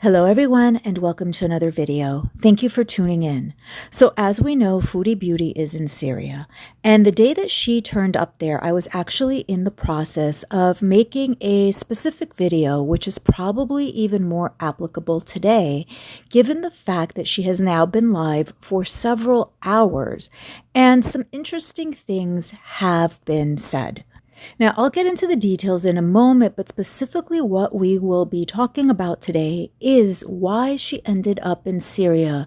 Hello everyone and welcome to another video. Thank you for tuning in. So as we know, Foodie Beauty is in Syria, and the day that she turned up there, I was actually in the process of making a specific video, which is probably even more applicable today, given the fact that she has now been live for several hours, and some interesting things have been said. Now, I'll get into the details in a moment, but specifically what we will be talking about today is why she ended up in Syria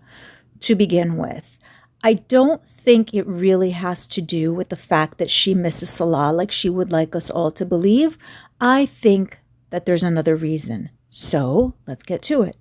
to begin with. I don't think it really has to do with the fact that she misses Salah like she would like us all to believe. I think that there's another reason. So let's get to it.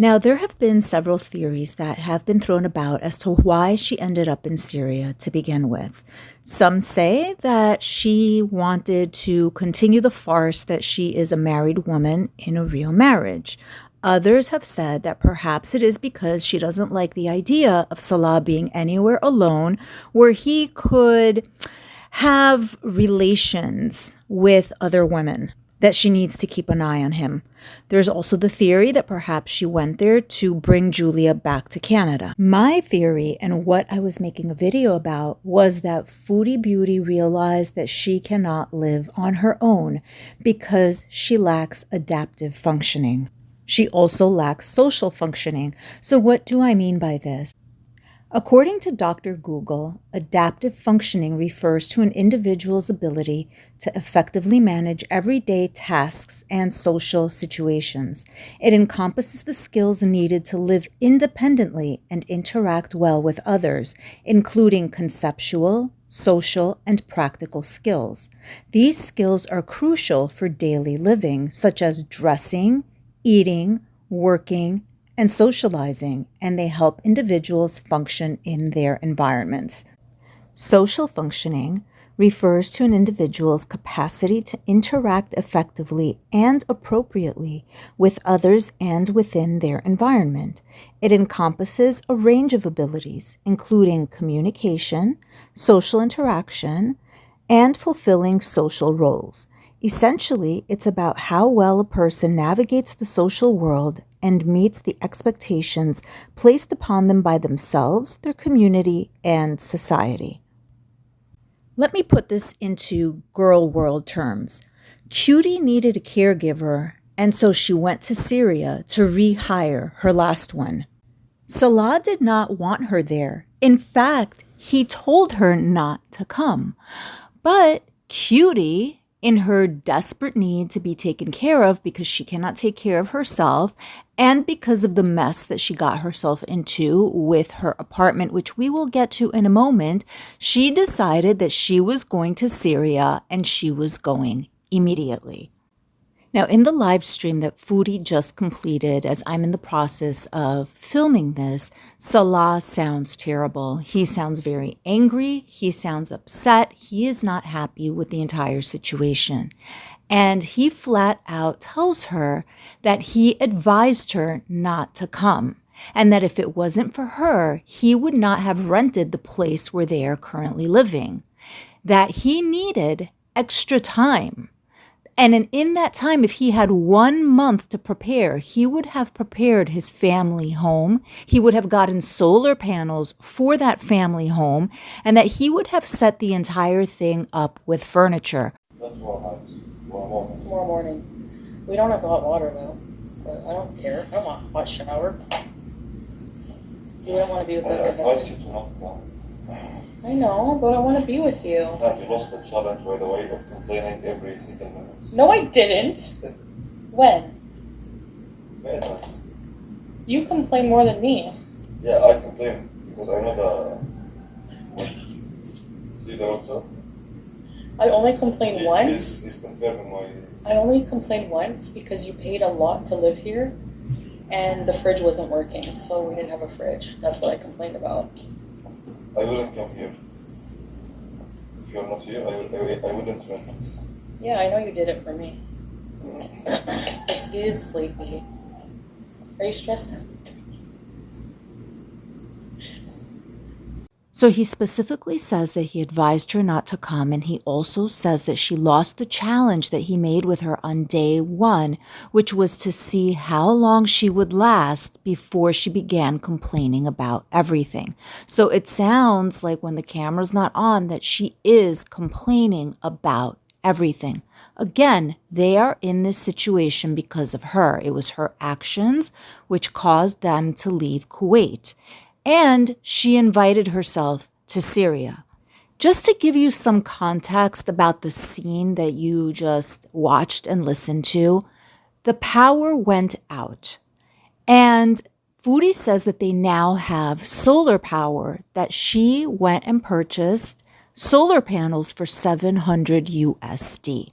Now, there have been several theories that have been thrown about as to why she ended up in Syria to begin with. Some say that she wanted to continue the farce that she is a married woman in a real marriage. Others have said that perhaps it is because she doesn't like the idea of Salah being anywhere alone where he could have relations with other women, that she needs to keep an eye on him. There's also the theory that perhaps she went there to bring Julia back to Canada. My theory, and what I was making a video about, was that Foodie Beauty realized that she cannot live on her own because she lacks adaptive functioning. She also lacks social functioning. So what do I mean by this? According to Dr. Google, adaptive functioning refers to an individual's ability to effectively manage everyday tasks and social situations. It encompasses the skills needed to live independently and interact well with others, including conceptual, social, and practical skills. These skills are crucial for daily living, such as dressing, eating, working, and socializing, and they help individuals function in their environments. Social functioning refers to an individual's capacity to interact effectively and appropriately with others and within their environment. It encompasses a range of abilities, including communication, social interaction, and fulfilling social roles. Essentially, it's about how well a person navigates the social world and meets the expectations placed upon them by themselves, their community, and society. Let me put this into girl world terms. Cutie needed a caregiver, and so she went to Syria to rehire her last one. Salah did not want her there. In fact, he told her not to come. But Cutie, in her desperate need to be taken care of because she cannot take care of herself, and because of the mess that she got herself into with her apartment, which we will get to in a moment, she decided that she was going to Syria and she was going immediately. Now, in the live stream that Foodie just completed, as I'm in the process of filming this, Salah sounds terrible. He sounds very angry. He sounds upset. He is not happy with the entire situation. And he flat out tells her that he advised her not to come, and that if it wasn't for her, he would not have rented the place where they are currently living, that he needed extra time. And in that time, if he had 1 month to prepare, he would have prepared his family home. He would have gotten solar panels for that family home, and that he would have set the entire thing up with furniture. Tomorrow morning. We don't have hot water though, but I don't care. I don't want a hot shower. You don't want to be with them. I know, but I want to be with you. And you lost the challenge by the way of complaining every single minute. No, I didn't. When? Many times. You complain more than me. Yeah, I complain because I know See the roster? I only complained once. He's confirming my... I only complained once because you paid a lot to live here and the fridge wasn't working, so we didn't have a fridge. That's what I complained about. I wouldn't come here. If you're not here, I wouldn't rent this. Yeah, I know you did it for me. This is sleepy. Are you stressed out? So he specifically says that he advised her not to come, and he also says that she lost the challenge that he made with her on day one, which was to see how long she would last before she began complaining about everything. So it sounds like when the camera's not on that she is complaining about everything. Again, they are in this situation because of her. It was her actions which caused them to leave Kuwait. And she invited herself to Syria. Just to give you some context about the scene that you just watched and listened to, the power went out. And Foodie says that they now have solar power, that she went and purchased solar panels for 700 USD.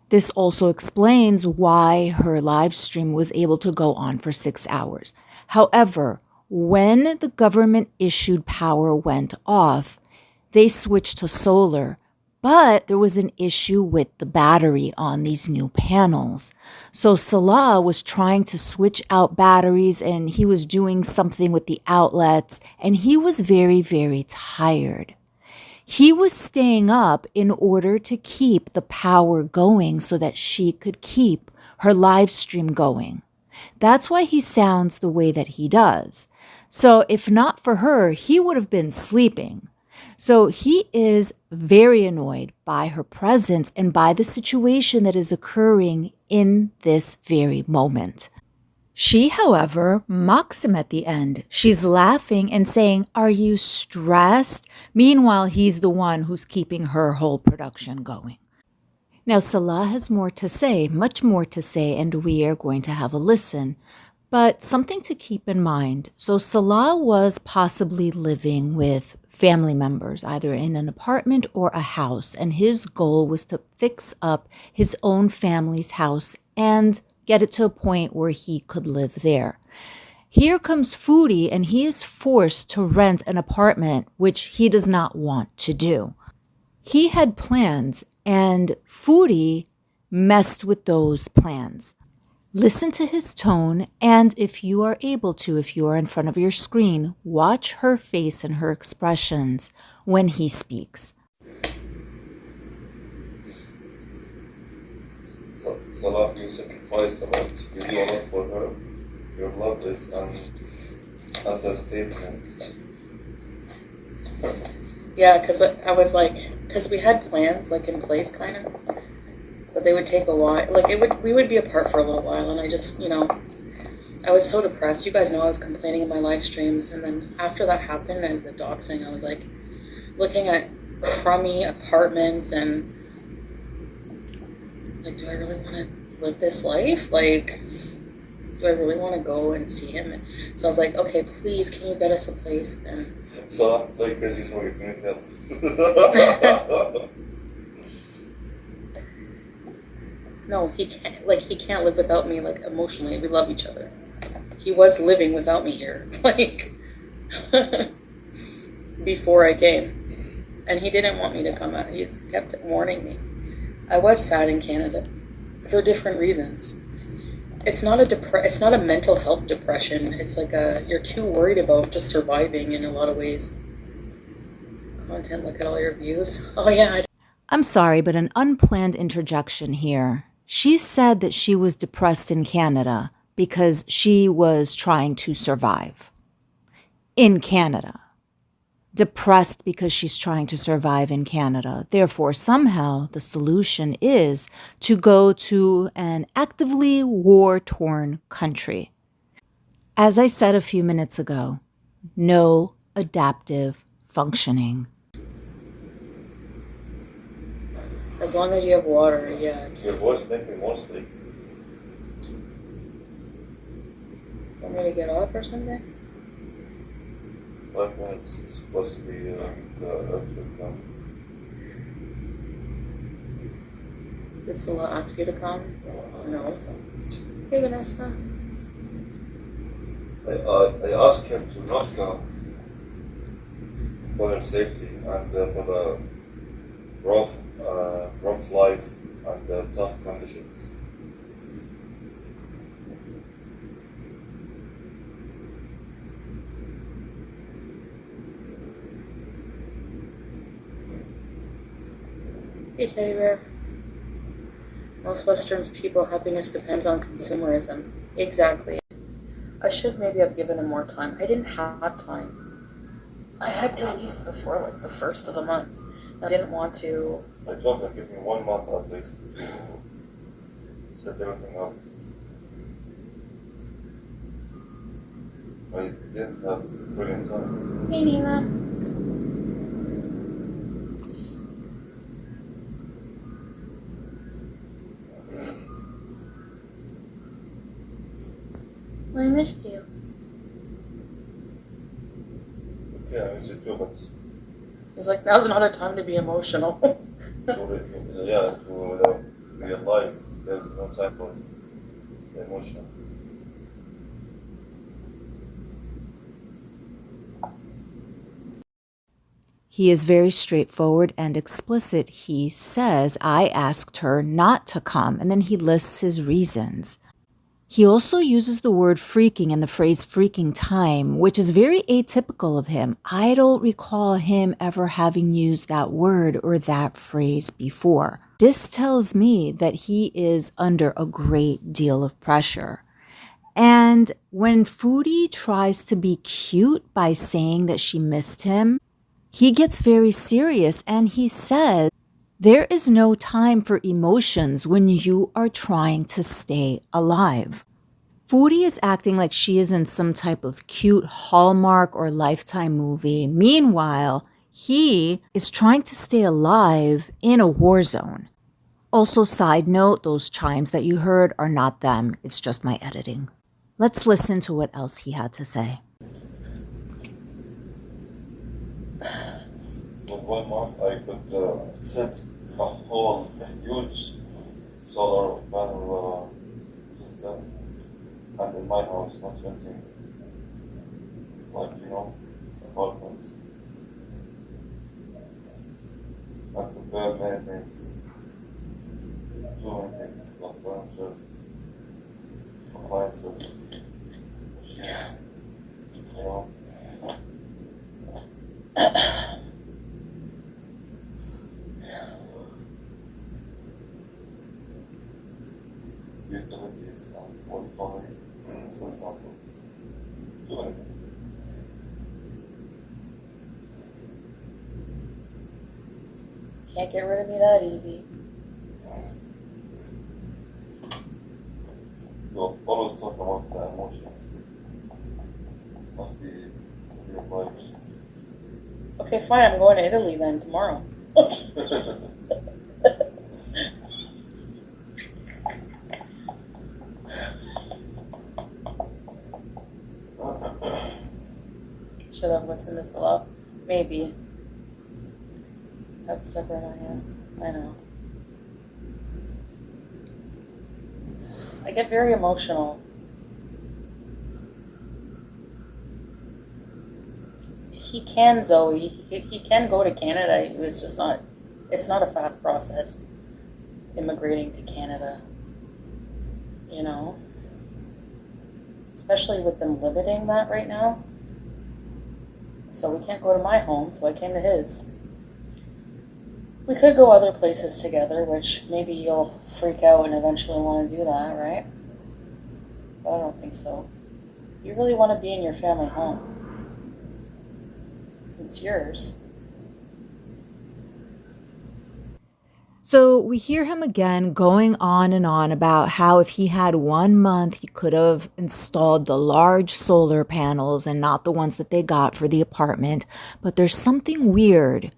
This also explains why her live stream was able to go on for 6 hours. However, when the government issued power went off, they switched to solar, but there was an issue with the battery on these new panels. So Salah was trying to switch out batteries, and he was doing something with the outlets, and he was very, very tired. He was staying up in order to keep the power going so that she could keep her live stream going. That's why he sounds the way that he does. So if not for her, he would have been sleeping. So he is very annoyed by her presence and by the situation that is occurring in this very moment. She, however, mocks him at the end. She's laughing and saying, "Are you stressed?" Meanwhile, he's the one who's keeping her whole production going. Now, Salah has more to say, much more to say, and we are going to have a listen. But something to keep in mind. So Salah was possibly living with family members, either in an apartment or a house, and his goal was to fix up his own family's house and get it to a point where he could live there. Here comes Foodie, and he is forced to rent an apartment, which he does not want to do. He had plans, and Foodie messed with those plans. Listen to his tone, and if you are able to, if you are in front of your screen, watch her face and her expressions when he speaks. So, Salah, you sacrificed a lot. You do a lot for her. Your love is an understatement. Yeah, because I was like, because we had plans like in place, kind of, but they would take a while. Like we would be apart for a little while, and I just, I was so depressed. You guys know I was complaining in my live streams, and then after that happened and the doxing, I was like looking at crummy apartments and like, do I really want to live this life? Like, do I really want to go and see him? And so I was like, okay, please, can you get us a place? And Salah, like crazy for you, can you help? no, he can't. Like, he can't live without me. Like, emotionally, we love each other. He was living without me here, like before I came, and he didn't want me to come out. He's kept warning me. I was sad in Canada for different reasons. It's not it's not a mental health depression. It's like you're too worried about just surviving in a lot of ways. Content, look at all your views. Oh yeah. I'm sorry, but an unplanned interjection here. She said that she was depressed in Canada because she was trying to survive. In Canada. Depressed because she's trying to survive in Canada. Therefore, somehow the solution is to go to an actively war-torn country. As I said a few minutes ago, no adaptive functioning. As long as you have water, yeah. Your voice makes me more sleep. Want me to get up or something? 5 minutes is supposed to be the come. Did Salah ask you to come? No. Hey, Vanessa. I asked him to not come for her safety and for the rough life and tough conditions. Hey, teddy bear. Most Western people, happiness depends on consumerism. Exactly. I should maybe have given him more time. I didn't have time. I had to leave before like the first of the month. I didn't want to. I told him, give me 1 month at least to set everything up. I didn't have friggin' time. Hey, Nina. I missed you. Okay, I miss you too, but He's like, now's not a time to be emotional. to real life, there's no time for emotion. He is very straightforward and explicit. He says, I asked her not to come, and then he lists his reasons. He also uses the word freaking and the phrase freaking time, which is very atypical of him. I don't recall him ever having used that word or that phrase before. This tells me that he is under a great deal of pressure. And when Foodie tries to be cute by saying that she missed him, he gets very serious and he says, there is no time for emotions when you are trying to stay alive. Foodie is acting like she is in some type of cute Hallmark or Lifetime movie. Meanwhile, he is trying to stay alive in a war zone. Also, side note, those chimes that you heard are not them. It's just my editing. Let's listen to what else he had to say. With 1 month, I could set a huge solar panel system, and in my house, not renting, like, apartment. I could build many things, too many things, like furniture, appliances, machines, you know. Utilities and Wi-Fi, for example. Too many things. Can't get rid of me that easy. You always talk about the emotions. Must be real life. Okay, fine, I'm going to Italy then tomorrow. Should have listened to Slow. Maybe. That's stubborn I am. I know. I get very emotional. He can, Zoe. He can go to Canada. It's just not. It's not a fast process. Immigrating to Canada. You know. Especially with them limiting that right now. So we can't go to my home, so I came to his. We could go other places together, which maybe you'll freak out and eventually want to do that, right? But I don't think so. You really want to be in your family home. It's yours. So we hear him again going on and on about how if he had 1 month, he could have installed the large solar panels and not the ones that they got for the apartment. But there's something weird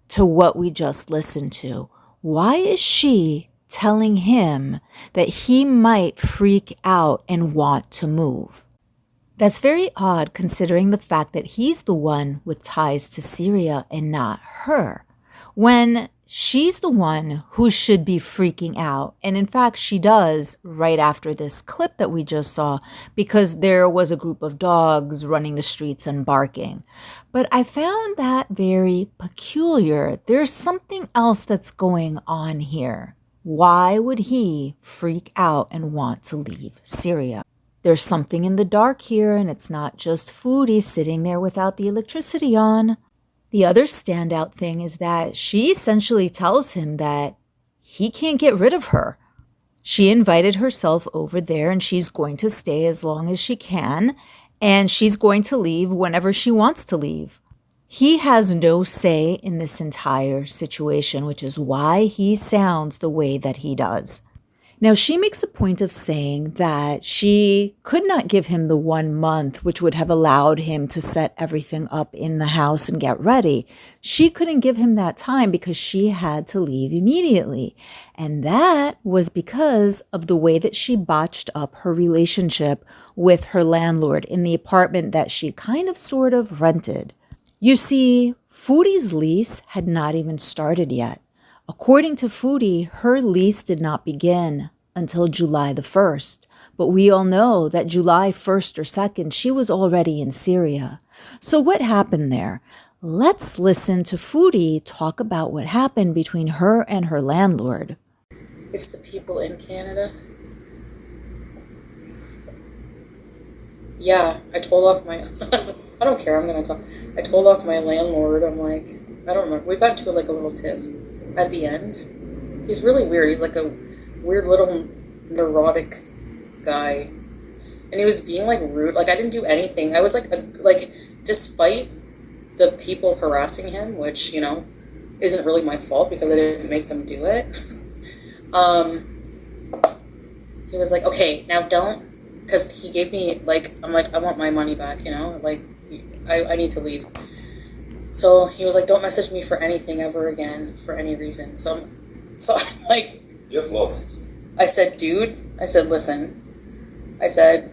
to what we just listened to. Why is she telling him that he might freak out and want to move? That's very odd considering the fact that he's the one with ties to Syria and not her, when she's the one who should be freaking out. And in fact, she does right after this clip that we just saw, because there was a group of dogs running the streets and barking. But I found that very peculiar. There's something else that's going on here. Why would he freak out and want to leave Syria? There's something in the dark here, and it's not just Foodie sitting there without the electricity on. The other standout thing is that she essentially tells him that he can't get rid of her. She invited herself over there and she's going to stay as long as she can, and she's going to leave whenever she wants to leave. He has no say in this entire situation, which is why he sounds the way that he does. Now, she makes a point of saying that she could not give him the 1 month, which would have allowed him to set everything up in the house and get ready. She couldn't give him that time because she had to leave immediately. And that was because of the way that she botched up her relationship with her landlord in the apartment that she kind of sort of rented. You see, Foodie's lease had not even started yet. According to Foodie, her lease did not begin until July the 1st. But we all know that July 1st or 2nd, she was already in Syria. So what happened there? Let's listen to Foodie talk about what happened between her and her landlord. It's the people in Canada. Yeah, I told off my... I don't care, I'm going to talk. I told off my landlord, I'm like, I don't remember. We got into like a little tiff at the end. He's really weird. He's like a weird little neurotic guy. And he was being like rude. Like I didn't do anything. I was like despite the people harassing him, which, you know, isn't really my fault because I didn't make them do it. He was like, okay, now don't, because he gave me like, I'm like, I want my money back, you know, like I need to leave. So he was like, don't message me for anything ever again for any reason. So I'm like, Get lost. I said, dude, I said, listen, I said,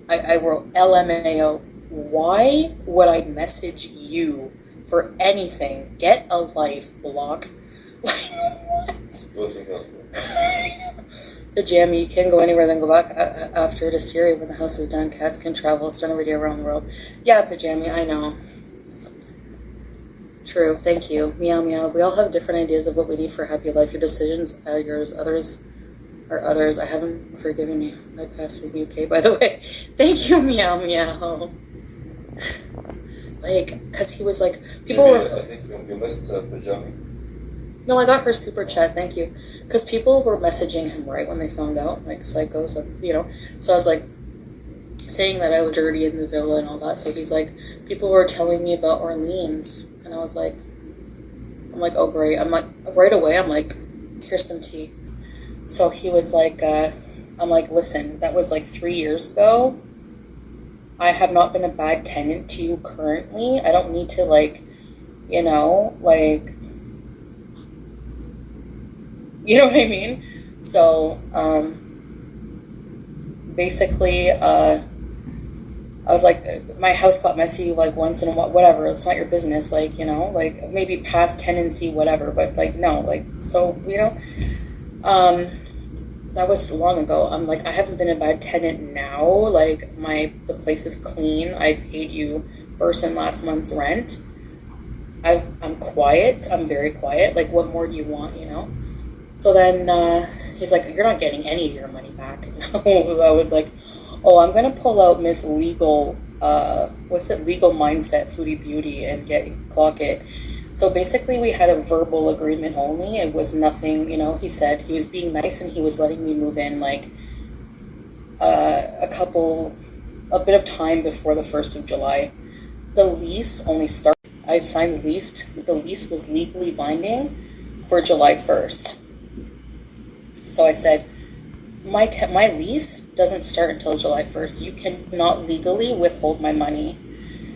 I wrote LMAO. Why would I message you for anything? Get a life, block. Like, what? Go to hell. The jammy, you can go anywhere, then go back after to Syria when the house is done. Cats can travel. It's done every day around the world. Yeah, Pajami, I know. True, thank you. Meow, meow. We all have different ideas of what we need for a happy life. Your decisions are yours. Others are others. I haven't forgiven you. I passed the UK, by the way. Thank you, meow, meow. Like, because he was like, people Maybe, were... I think you missed Pajami. No, I got her super chat, thank you. Because people were messaging him right when they found out, like psychos, you know. So I was like, saying that I was dirty in the villa and all that. So he's like, people were telling me about Orleans. And I was like, I'm like, oh great. I'm like, right away, I'm like, here's some tea. So he was like, I'm like, listen, that was like 3 years ago. I have not been a bad tenant to you currently. I don't need to like, you know, like, you know what I mean? So, basically, I was like, my house got messy like once in a while, whatever, it's not your business, like, you know, like maybe past tenancy, whatever, but like, no, like, so, you know, that was long ago. I'm like, I haven't been a bad tenant now, like, the place is clean, I paid you first and last month's rent, I'm quiet, I'm very quiet, like, what more do you want, you know? So then he's like, you're not getting any of your money back. I was like, oh, I'm going to pull out Miss Legal, Legal Mindset, Foodie Beauty, and clock it. So basically we had a verbal agreement only. It was nothing, you know, he said he was being nice and he was letting me move in like a bit of time before the 1st of July. The lease only started, I signed the lease. The lease was legally binding for July 1st. So I said, my lease doesn't start until July 1st. You cannot legally withhold my money.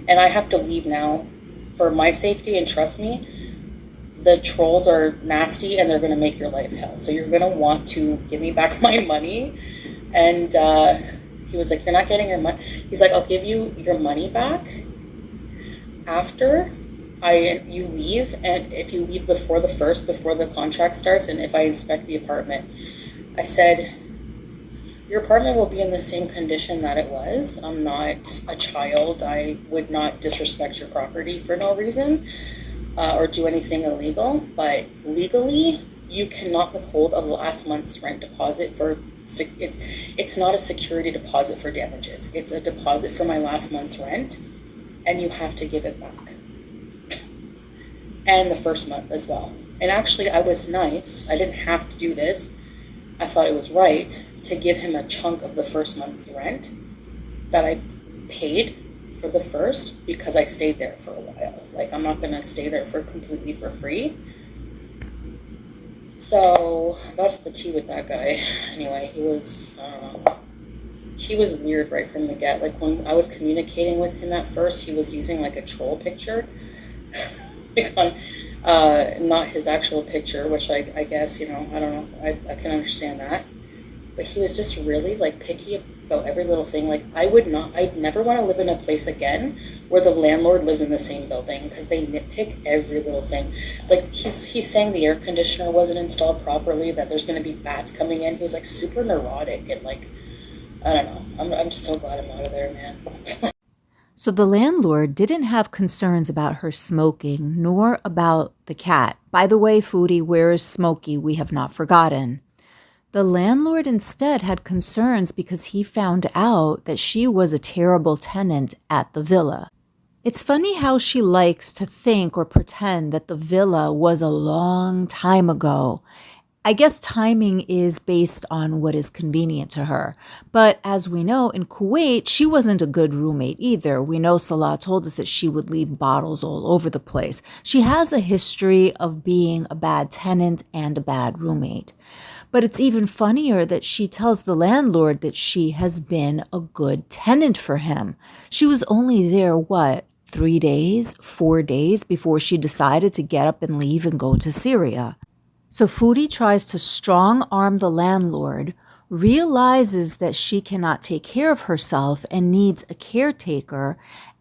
And I have to leave now for my safety, and trust me, the trolls are nasty and they're going to make your life hell. So you're going to want to give me back my money. And he was like, you're not getting your money. He's like, I'll give you your money back after you leave, and if you leave before the 1st, before the contract starts, and if I inspect the apartment. I said, your apartment will be in the same condition that it was. I'm not a child. I would not disrespect your property for no reason or do anything illegal, but legally you cannot withhold a last month's rent deposit for it's not a security deposit for damages. It's a deposit for my last month's rent, and you have to give it back. and the first month as well. And actually, I was nice. I didn't have to do this. I thought it was right to give him a chunk of the first month's rent that I paid for the first, because I stayed there for a while. Like, I'm not going to stay there completely for free. So that's the tea with that guy. Anyway, he was weird right from the get. Like, when I was communicating with him at first, he was using like a troll picture, like on, not his actual picture, which I guess, I don't know, I can understand that. But he was just really like picky about every little thing. Like, I'd never want to live in a place again where the landlord lives in the same building, because they nitpick every little thing. Like, he's saying the air conditioner wasn't installed properly, that there's going to be bats coming in. He was like super neurotic, and like, I don't know. I'm so glad I'm out of there, man. So the landlord didn't have concerns about her smoking, nor about the cat. By the way, Foodie, where is Smokey? We have not forgotten. The landlord instead had concerns because he found out that she was a terrible tenant at the villa. It's funny how she likes to think or pretend that the villa was a long time ago. I guess timing is based on what is convenient to her. But as we know, in Kuwait, she wasn't a good roommate either. We know Salah told us that she would leave bottles all over the place. She has a history of being a bad tenant and a bad roommate. But it's even funnier that she tells the landlord that she has been a good tenant for him. She was only there, 3 days, 4 days before she decided to get up and leave and go to Syria. So Foodie tries to strong-arm the landlord, realizes that she cannot take care of herself and needs a caretaker,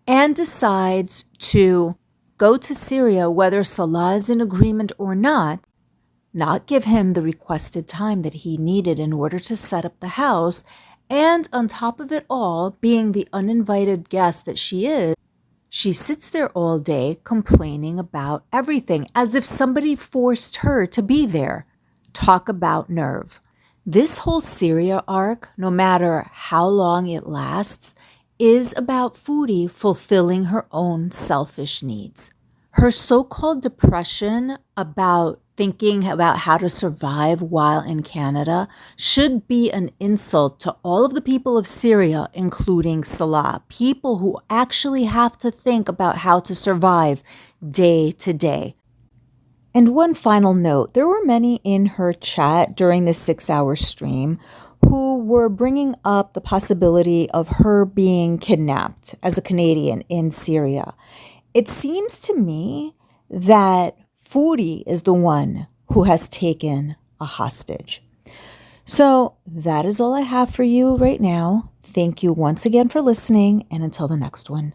and decides to go to Syria whether Salah is in agreement or not give him the requested time that he needed in order to set up the house, and on top of it all, being the uninvited guest that she is, she sits there all day complaining about everything, as if somebody forced her to be there. Talk about nerve. This whole Syria arc, no matter how long it lasts, is about Foodie fulfilling her own selfish needs. Her so-called depression about thinking about how to survive while in Canada should be an insult to all of the people of Syria, including Salah, people who actually have to think about how to survive day to day. And one final note, there were many in her chat during this 6-hour stream who were bringing up the possibility of her being kidnapped as a Canadian in Syria. It seems to me that Foodie is the one who has taken a hostage. So that is all I have for you right now. Thank you once again for listening, and until the next one.